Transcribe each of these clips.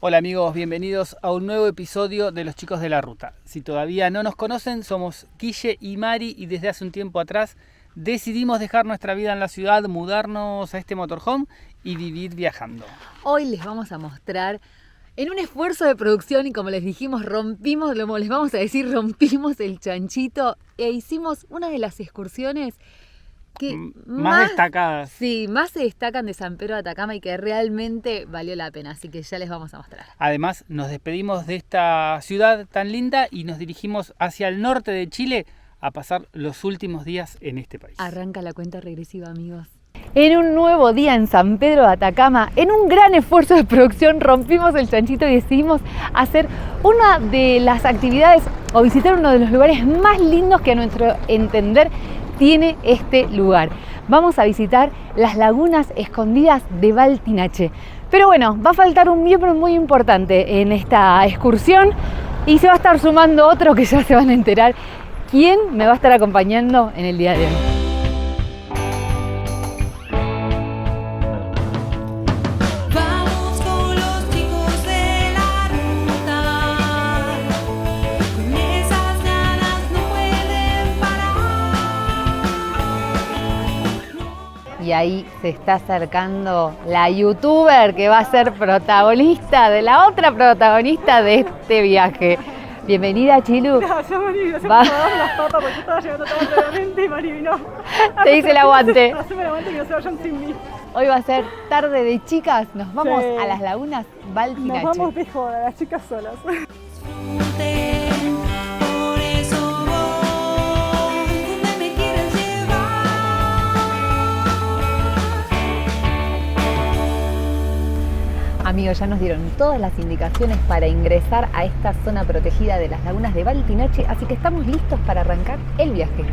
Hola amigos, bienvenidos a un nuevo episodio de Los Chicos de la Ruta. Si todavía no nos conocen, somos Guille y Mari y desde hace un tiempo atrás decidimos dejar nuestra vida en la ciudad, mudarnos a este motorhome y vivir viajando. Hoy les vamos a mostrar, en un esfuerzo de producción y como les dijimos, rompimos el chanchito e hicimos una de las excursiones que más destacadas. Sí, más se destacan de San Pedro de Atacama y que realmente valió la pena, así que ya les vamos a mostrar. Además, nos despedimos de esta ciudad tan linda y nos dirigimos hacia el norte de Chile a pasar los últimos días en este país. Arranca la cuenta regresiva, amigos. En un nuevo día en San Pedro de Atacama, en un gran esfuerzo de producción, rompimos el chanchito y decidimos hacer una de las actividades o visitar uno de los lugares más lindos que a nuestro entender tiene este lugar. Vamos a visitar las lagunas escondidas de Baltinache. Pero bueno, va a faltar un miembro muy importante en esta excursión y se va a estar sumando otro que ya se van a enterar quién me va a estar acompañando en el día de hoy. Y ahí se está acercando la youtuber que va a ser protagonista de la otra protagonista de este viaje. Bienvenida, Chilu. Gracias, Mari. Gracias por darme las papas porque yo estaba llegando tan rápidamente y Mari vino. Te hice el aguante. Haceme el aguante que no se vayan sin mí. Hoy va a ser tarde de chicas. Nos vamos a las lagunas Baltinache. Nos vamos de joda, las chicas solas. Amigos, ya nos dieron todas las indicaciones para ingresar a esta zona protegida de las lagunas de Baltinache, así que estamos listos para arrancar el viaje.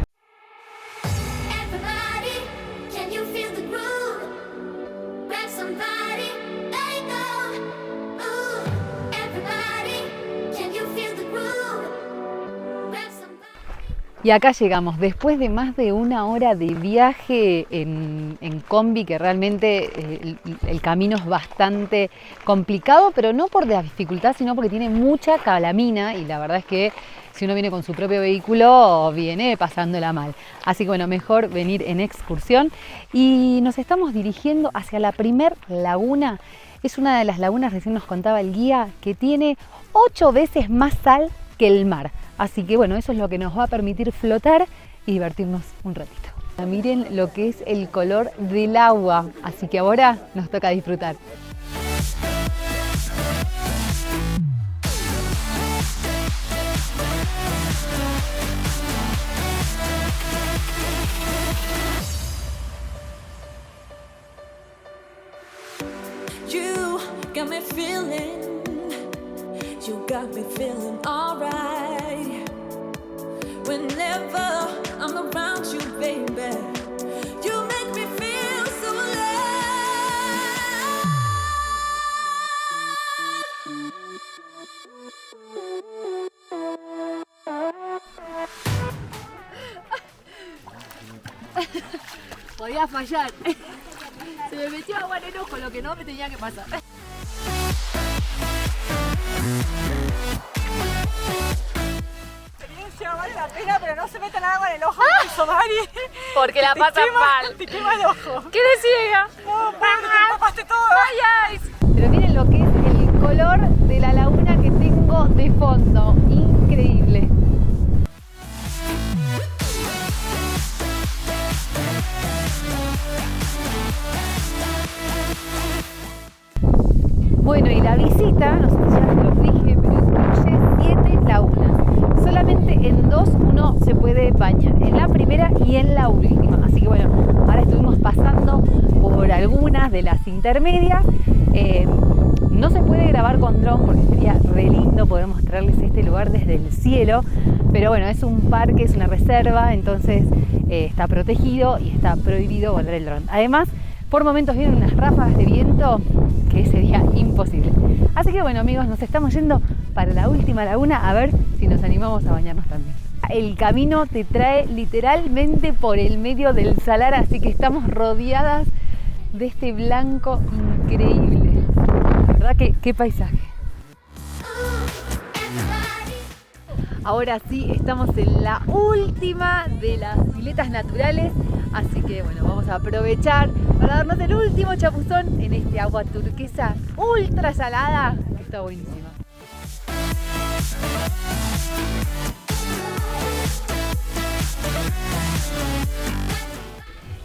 Y acá llegamos, después de más de una hora de viaje en combi, que realmente el camino es bastante complicado, pero no por la dificultad, sino porque tiene mucha calamina y la verdad es que si uno viene con su propio vehículo, viene pasándola mal. Así que bueno, mejor venir en excursión y nos estamos dirigiendo hacia la primer laguna. Es una de las lagunas, recién nos contaba el guía, que tiene 8 veces más sal que el mar. Así que bueno, eso es lo que nos va a permitir flotar y divertirnos un ratito. Miren lo que es el color del agua, así que ahora nos toca disfrutar. You got me feeling alright. Whenever I'm around you, baby, you make me feel so alive. Podía fallar. Se me metió agua en el ojo, lo que no me tenía que pasar. Vale la pena, pero no se metan agua en el ojo, Mari. Porque la pasan mal. Te quema el ojo. ¡Qué de ciega! No, pobre, te tapaste todo. ¡Vayáis! Pero miren lo que es el color de la laguna que tengo de fondo. Increíble. Bueno, y la visita, no sé si ya los dije, pero incluye 7 lagunas. Solamente en 2 uno se puede bañar, en la primera y en la última. Así que bueno, ahora estuvimos pasando por algunas de las intermedias. No se puede grabar con dron porque sería re lindo poder mostrarles este lugar desde el cielo. Pero bueno, es un parque, es una reserva, entonces está protegido y está prohibido volar el dron. Además, por momentos vienen unas ráfagas de viento que sería imposible. Así que bueno, amigos, nos estamos yendo para la última laguna a ver si nos animamos a bañarnos también. El camino te trae literalmente por el medio del salar, así que estamos rodeadas de este blanco increíble. La verdad que qué paisaje. Ahora sí, estamos en la última de las piletas naturales, así que bueno, vamos a aprovechar para darnos el último chapuzón en este agua turquesa ultra salada, que está buenísima.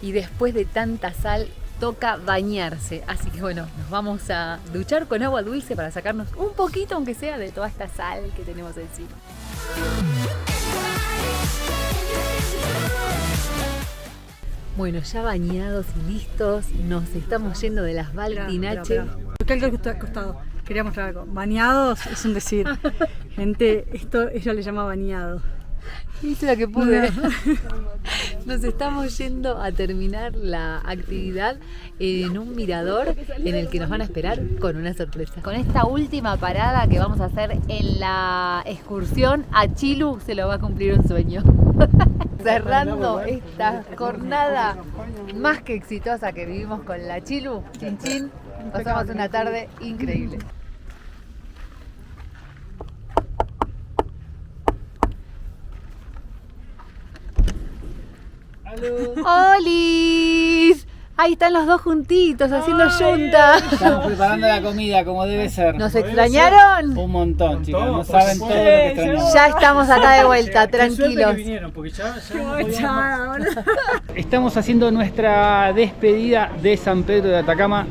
Y después de tanta sal, toca bañarse. Así que bueno, nos vamos a duchar con agua dulce para sacarnos un poquito, aunque sea, de toda esta sal que tenemos encima. Bueno, ya bañados y listos, nos estamos yendo de las Baltinache. ¿Qué algo que está acostado? Quería mostrar algo. Bañados es un decir. Gente, esto ella le llama bañado. Hice la que pude. Nos estamos yendo a terminar la actividad en un mirador en el que nos van a esperar con una sorpresa. Con esta última parada que vamos a hacer en la excursión a Chilu se lo va a cumplir un sueño. Cerrando esta jornada más que exitosa que vivimos con la Chilu, chin chin, pasamos una tarde increíble. ¡Holis! Ahí están los dos juntitos haciendo yunta. Estamos preparando la comida como debe ser. ¿Nos extrañaron? Un montón, chicos. No saben todo lo que extrañamos. Ya estamos acá de vuelta, tranquilos. Estamos haciendo nuestra despedida de San Pedro de Atacama.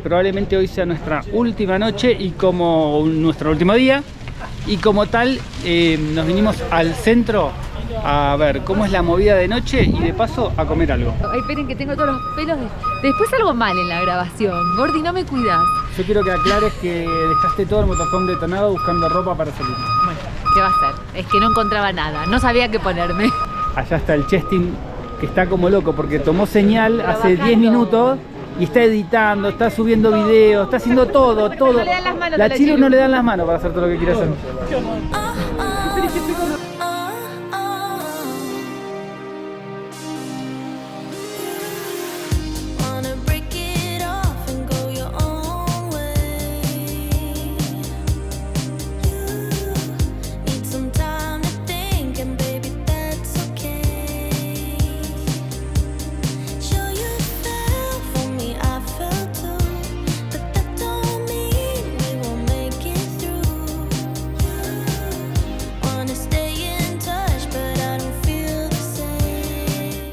Probablemente hoy sea nuestra última noche y como nuestro último día. Y como tal, nos vinimos al centro a ver cómo es la movida de noche y de paso a comer algo. Ay, esperen que tengo todos los pelos. Después salgo mal en la grabación. Gordi, no me cuidas. Yo quiero que aclares que dejaste todo el motorhome detonado buscando ropa para salir. Bueno, ¿qué va a ser? Es que no encontraba nada. No sabía qué ponerme. Allá está el Chestin, que está como loco porque tomó señal hace 10 minutos y está editando, está subiendo videos, está haciendo todo. No le dan las manos La a la Chilu Chilu. no le dan las manos para hacer todo lo que quiere hacer. Wanna break it off and go your own way. You need some time to think, and baby, that's okay. Sure you fell for me, I fell too, but that don't mean we won't make it through. You wanna stay in touch, but I don't feel the same.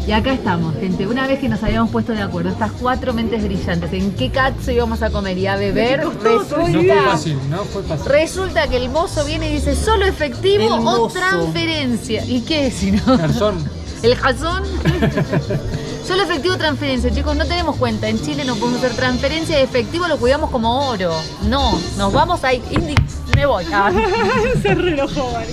Y acá estamos, gente. Una vez que nos habíamos puesto de acuerdo, estas cuatro mentes brillantes, en qué cazzo íbamos a comer y a beber, No fue fácil. resulta que el mozo viene y dice solo efectivo El o mozo. transferencia. ¿Y qué es si no? Garzón. El jazón. Solo efectivo o transferencia, chicos, no tenemos cuenta. En Chile no podemos hacer transferencia y efectivo lo cuidamos como oro. No, nos vamos a ir. Me voy. Ah. Se relojó, vale.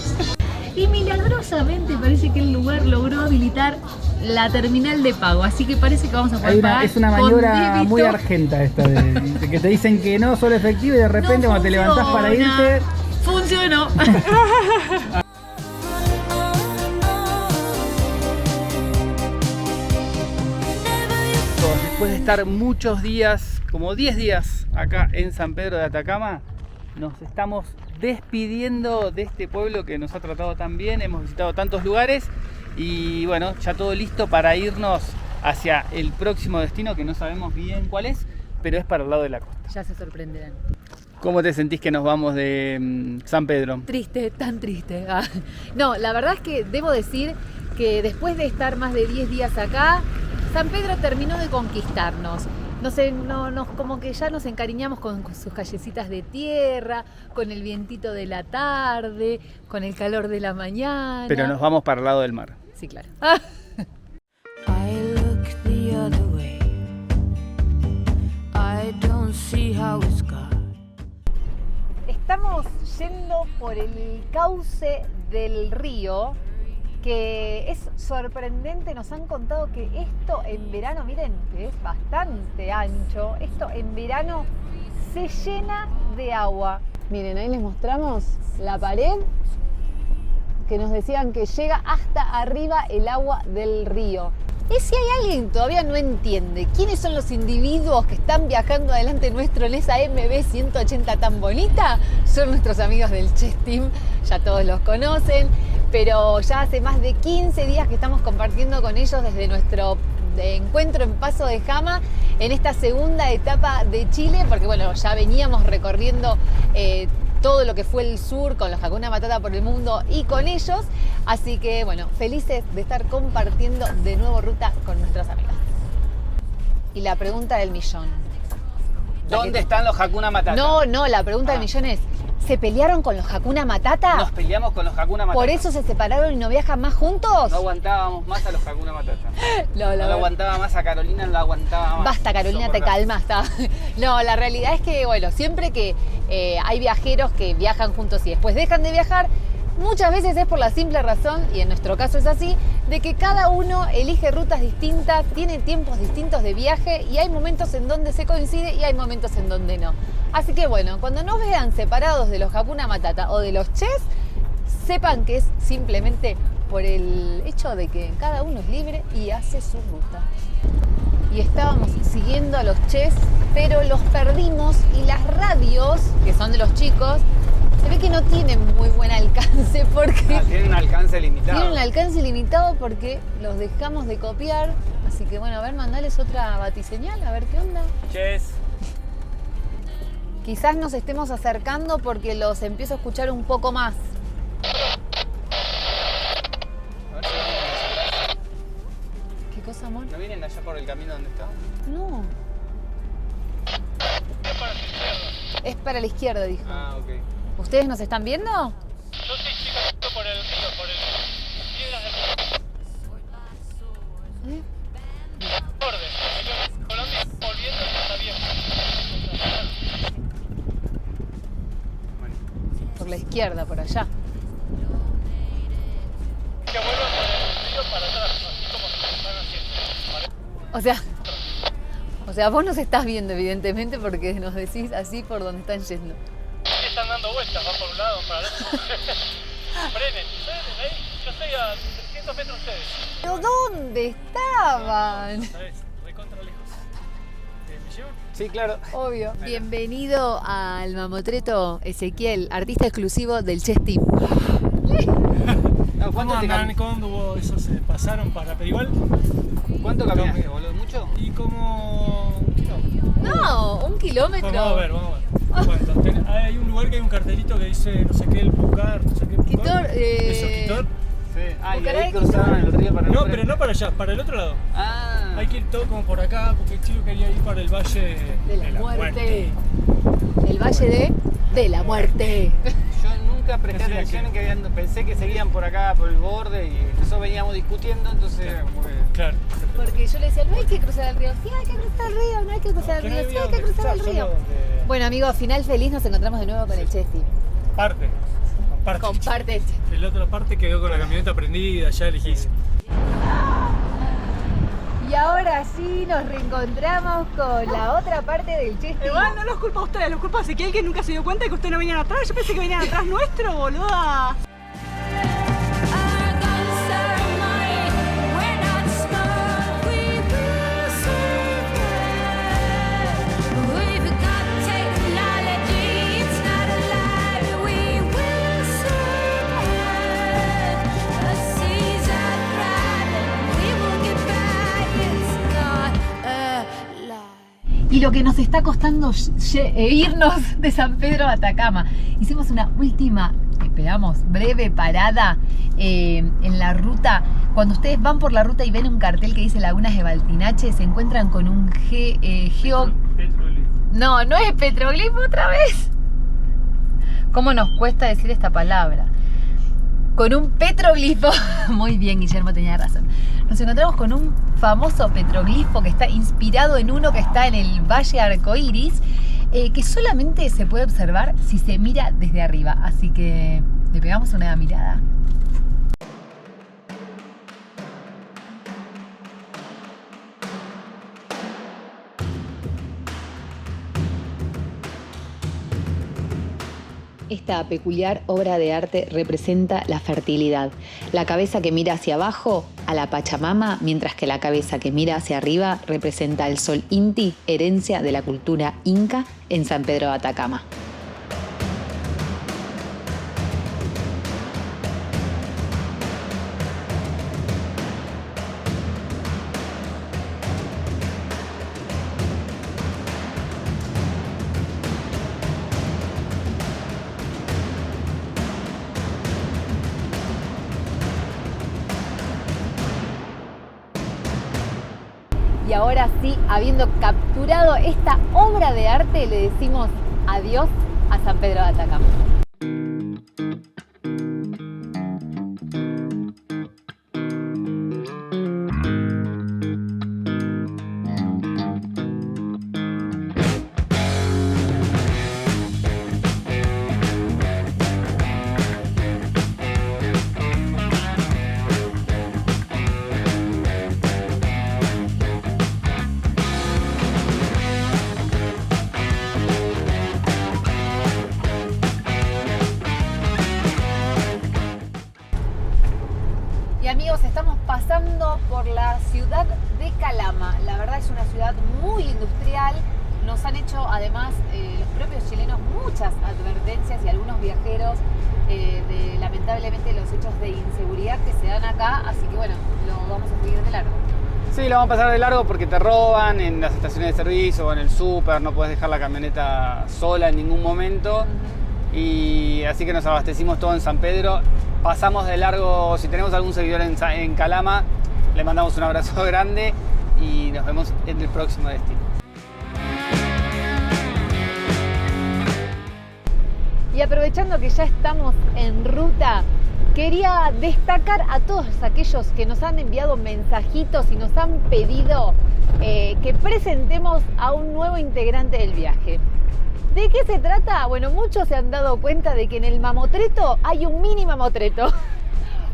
Y milagrosamente parece que el lugar logró habilitar la terminal de pago, así que parece que vamos a poder pagar Es una con maniobra débito. muy argenta esta de que te dicen que no, solo efectivo y de repente No cuando te levantás para funciona. irte. Funcionó. Después de estar muchos días, como 10 días acá en San Pedro de Atacama, nos estamos despidiendo de este pueblo que nos ha tratado tan bien, hemos visitado tantos lugares y bueno, ya todo listo para irnos hacia el próximo destino que no sabemos bien cuál es, pero es para el lado de la costa. Ya se sorprenderán. ¿Cómo te sentís que nos vamos de San Pedro? Triste, tan triste. Ah. No, la verdad es que debo decir que después de estar más de 10 días acá, San Pedro terminó de conquistarnos. No sé, como que ya nos encariñamos con sus callecitas de tierra, con el vientito de la tarde, con el calor de la mañana. Pero nos vamos para el lado del mar. Sí, claro. I look the other way. I don't see how it's gone. Estamos yendo por el cauce del río, que es sorprendente. Nos han contado que esto en verano, miren, que es bastante ancho, esto en verano se llena de agua. Miren, ahí les mostramos la pared que nos decían que llega hasta arriba el agua del río. es si hay alguien que todavía no entiende quiénes son los individuos que están viajando adelante nuestro en esa MB 180 tan bonita, son nuestros amigos del Chess Team, ya todos los conocen, pero ya hace más de 15 días que estamos compartiendo con ellos desde nuestro encuentro en Paso de Jama en esta segunda etapa de Chile, porque bueno, ya veníamos recorriendo todo lo que fue el sur con los Hakuna Matata por el mundo y con ellos, así que bueno, felices de estar compartiendo de nuevo ruta con nuestros amigos. Y la pregunta del millón. ¿Dónde están los Hakuna Matata? No, la pregunta del millón es, ¿se pelearon con los Hakuna Matata? Nos peleamos con los Hakuna Matata. ¿Por eso se separaron y no viajan más juntos? No aguantábamos más a los Hakuna Matata. No No aguantaba más a Carolina, no la aguantaba más. Basta, Carolina, te calmas. No, la realidad es que, bueno, siempre que hay viajeros que viajan juntos y después dejan de viajar, muchas veces es por la simple razón, y en nuestro caso es así, de que cada uno elige rutas distintas, tiene tiempos distintos de viaje y hay momentos en donde se coincide y hay momentos en donde no. Así que bueno, cuando nos vean separados de los Hakuna Matata o de los Chess, sepan que es simplemente por el hecho de que cada uno es libre y hace su ruta. Y estábamos siguiendo a los Chess, pero los perdimos y las radios, que son de los chicos, se ve que no tienen muy buen alcance porque... Tienen un alcance limitado. Tienen un alcance limitado porque los dejamos de copiar. Así que bueno, a ver, mandales otra batiseñal, a ver qué onda. Chess. Quizás nos estemos acercando porque los empiezo a escuchar un poco más. A ver si vienen hacia atrás. ¿Qué cosa, amor? ¿No vienen allá por el camino donde está? No. Es para la izquierda, dijo. Ah, ok. ¿Ustedes nos están viendo? Yo sí, chicas, por el río, por el piedras del ¿Eh? borde. Colombia volviendo está bien. Bueno. Por la izquierda, por allá. Que vuelvan por el río para atrás, así como se van haciendo. O sea, vos nos estás viendo, evidentemente, porque nos decís así por donde están yendo. Y están dando vueltas, van por un lado, para el otro. Frenen, ahí, yo estoy a 300 metros de ustedes. ¿Pero dónde estaban? ¿Sabes? Recontra lejos. ¿Me llevan? Sí, claro. Obvio. Bienvenido al Mamotreto Ezequiel, artista exclusivo del Chess Team. No, ¿Cómo andan? ¿Cómo anduvo? Eso se pasaron para, pero igual. ¿Cuánto caminaste, boludo? ¿Mucho? Y como un kilómetro. No, 1 kilómetro. Vamos a ver. ¿Cuánto? Hay un lugar que hay un cartelito que dice no sé qué, el Pucar, no sé qué. Quitor, Eso, Quitor. Sí. Ah, y Bucaray, ahí cruzaban el río para el No, frente. pero no para allá, para el otro lado. Ah. Hay que ir todo como por acá, porque el chico quería ir para el valle de la muerte. El Valle de la Muerte. Yo nunca presté Así atención que- en que pensé que seguían por acá, por el borde, y eso veníamos discutiendo, entonces era como que... Claro. Porque yo le decía, no hay que cruzar el río. Sí, hay que cruzar el río, no hay que cruzar el Que no río. Sí, había hay que donde cruzar el cruzar, río. solo donde- Bueno, amigos, final feliz, nos encontramos de nuevo con el Chess Team. Parte. Comparte el Chess Team. El otro parte quedó con la camioneta prendida, ya elegís. Y ahora sí nos reencontramos con la otra parte del Chess Team. Igual no los culpa a ustedes, los culpa a Ezequiel que nunca se dio cuenta de que ustedes no venían atrás. Yo pensé que venían atrás nuestro, boluda. Our guns are mighty, we're not small, we will survive. We've got technology, it's not a lie, we will survive. The seas are thriving, we will get back, it's not a lie. Y lo que nos está costando irnos de San Pedro a Atacama. Hicimos una última, esperamos, breve parada en la ruta. Cuando ustedes van por la ruta y ven un cartel que dice Lagunas de Baltinache, se encuentran con un No es petroglifo otra vez. ¿Cómo nos cuesta decir esta palabra? Con un petroglifo. Muy bien, Guillermo tenía razón. Nos encontramos con un famoso petroglifo que está inspirado en uno que está en el Valle Arcoíris, que solamente se puede observar si se mira desde arriba. Así que le pegamos una mirada. Esta peculiar obra de arte representa la fertilidad. La cabeza que mira hacia abajo a la Pachamama, mientras que la cabeza que mira hacia arriba representa al sol Inti, herencia de la cultura inca en San Pedro de Atacama. Y ahora sí, habiendo capturado esta obra de arte, le decimos adiós a San Pedro de Atacama. Y amigos, estamos pasando por la ciudad de Calama. La verdad es una ciudad muy industrial. Nos han hecho además los propios chilenos muchas advertencias y algunos viajeros de lamentablemente los hechos de inseguridad que se dan acá. Así que bueno, lo vamos a seguir de largo. Sí, lo vamos a pasar de largo porque te roban en las estaciones de servicio o en el súper. No puedes dejar la camioneta sola en ningún momento. Y así que nos abastecimos todo en San Pedro. Pasamos de largo, si tenemos algún seguidor en Calama, le mandamos un abrazo grande y nos vemos en el próximo destino. Y aprovechando que ya estamos en ruta, quería destacar a todos aquellos que nos han enviado mensajitos y nos han pedido que presentemos a un nuevo integrante del viaje. ¿De qué se trata? Bueno, muchos se han dado cuenta de que en el mamotreto hay un mini mamotreto.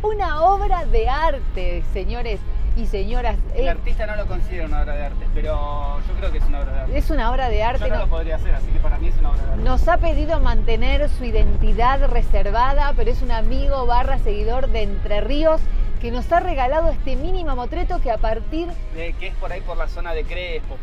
Una obra de arte, señores y señoras. El artista no lo considera una obra de arte, pero yo creo que es una obra de arte. Es una obra de arte. Yo no lo podría hacer, así que para mí es una obra de arte. Nos ha pedido mantener su identidad reservada, pero es un amigo / seguidor de Entre Ríos que nos ha regalado este mini mamotreto que a partir de que es por ahí por la zona de Crespo.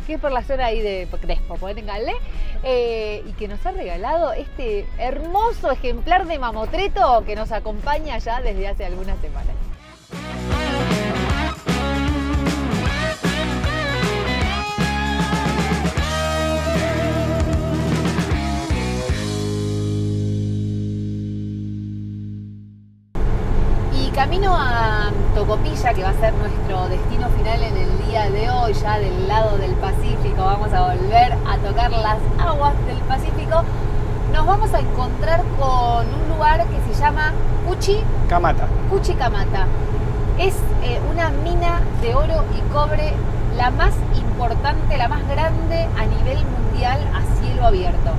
Que es por la zona ahí de Crespo, pónganle. Y que nos ha regalado este hermoso ejemplar de mamotreto que nos acompaña ya desde hace algunas semanas. Camino a Tocopilla, que va a ser nuestro destino final en el día de hoy, ya del lado del Pacífico, vamos a volver a tocar las aguas del Pacífico. Nos vamos a encontrar con un lugar que se llama Cuchicamata. Cuchicamata. Es una mina de oro y cobre, la más importante, la más grande a nivel mundial a cielo abierto.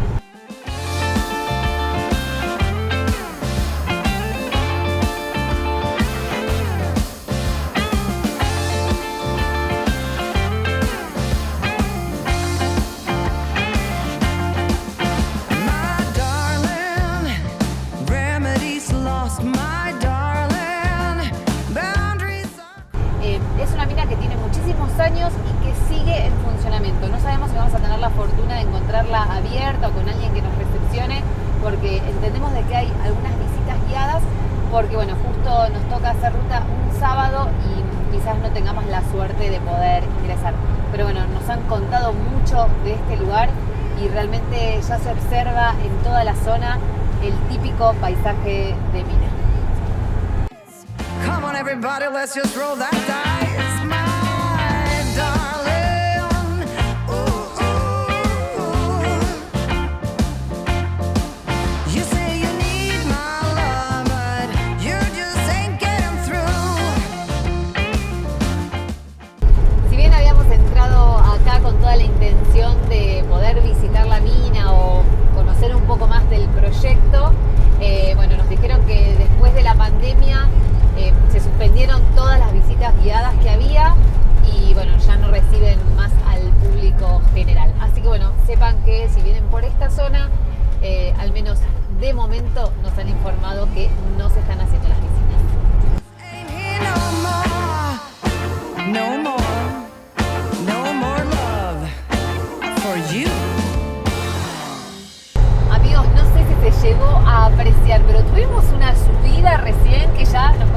Es una mina que tiene muchísimos años y que sigue en funcionamiento. No sabemos si vamos a tener la fortuna de encontrarla abierta o con alguien que nos recepcione, porque entendemos de que hay algunas visitas guiadas, porque bueno, justo nos toca hacer ruta un sábado y quizás no tengamos la suerte de poder ingresar. Pero bueno, nos han contado mucho de este lugar y realmente ya se observa en toda la zona el típico paisaje de mina. Come on everybody, let's just roll that dice, my darling. Ooh, ooh, ooh. You say you need my love, but you just ain't getting through. Si bien habíamos entrado acá con toda la intención de poder visitar la mina o conocer un poco más del proyecto, bueno, nos dijeron que después de la pandemia se suspendieron todas las visitas guiadas que había y bueno, ya no reciben más al público general. Así que bueno, sepan que si vienen por esta zona, al menos de momento nos han informado que no se están haciendo las visitas. Ain't he no apreciar, pero tuvimos una subida recién que ya nos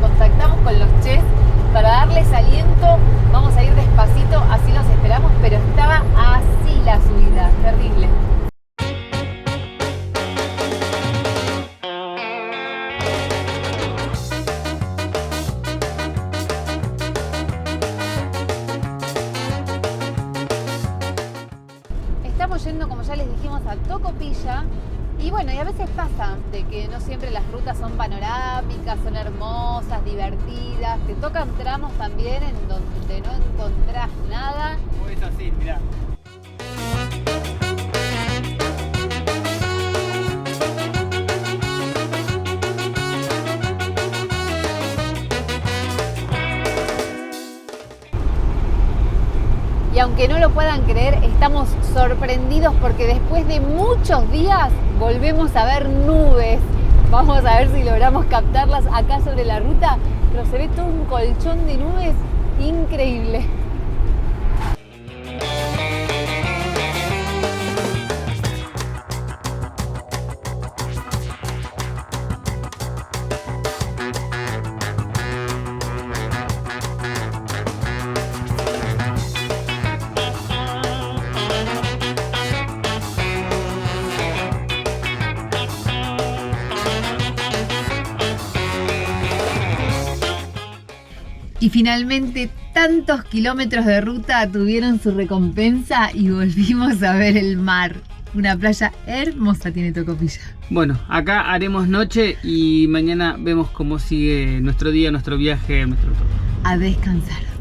contactamos con los chefs para darles aliento. Vamos a ir despacito, así los esperamos, pero estaba así la subida, terrible. Estamos yendo, como ya les dijimos, a Tocopilla. Y bueno, y a veces pasa de que no siempre las rutas son panorámicas, son hermosas, divertidas. Te tocan tramos también en donde no encontrás nada. O es así, mirá. Y aunque no lo puedan creer, estamos sorprendidos porque después de muchos días volvemos a ver nubes. Vamos a ver si logramos captarlas acá sobre la ruta, pero se ve todo un colchón de nubes increíble. Y finalmente tantos kilómetros de ruta tuvieron su recompensa y volvimos a ver el mar. Una playa hermosa tiene Tocopilla. Bueno, acá haremos noche y mañana vemos cómo sigue nuestro día, nuestro viaje, nuestro todo. A descansar.